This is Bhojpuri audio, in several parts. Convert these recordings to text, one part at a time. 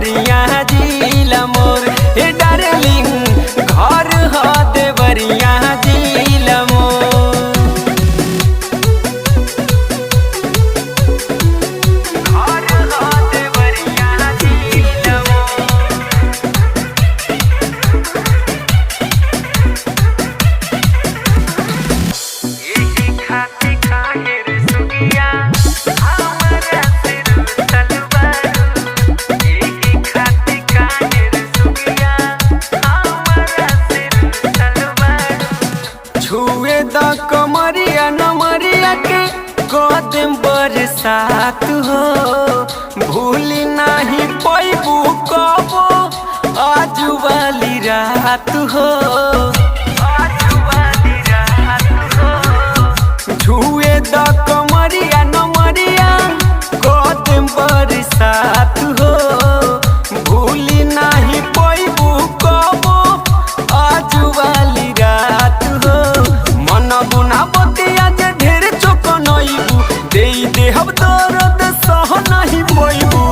देवरिया जिला मोर ए डार्लिंग घर ह देवरिया जिला मोर। घर ह देवरिया जिला मोर। यही खाती काहे रे सुगिया हमरा से रुसल बारू। यही खाती काहे रे सुगिया हमरा से रुसल बारू। छुए द कमरिया नमरिया के कदम बरसात हो। भूली नाही पैबू कबो आज वाली रात हो। छुए द कमरिया नमरिया कदम बरसात हो। भूली नाही पैबू कबो आज वाली रात हो। मन बुना बतिया जे ढेर चोकनइबू दे देहब दर्द सह नहीं पैबू।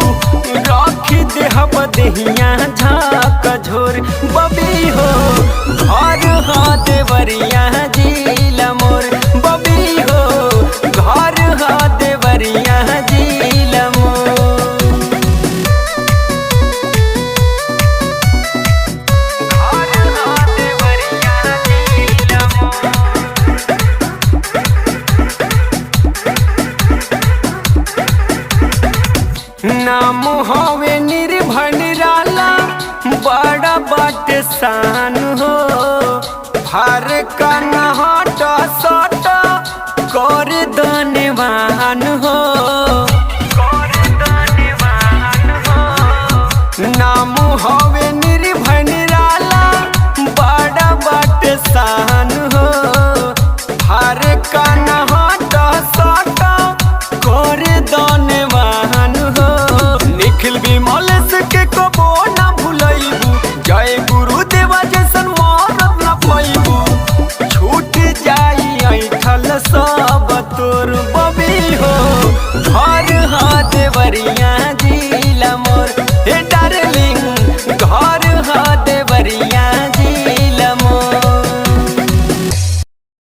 रखी देहब देहिया झाक झोर बबी हो घर ह देवरिया जिला मोर। बबी हो घर ह देवरिया जिला मोर। घर ह देवरिया जिला मोर। नाम हवे निर्भय निराला बड़ा बाट शान हो। भार का नहट सट कर धनवान हो।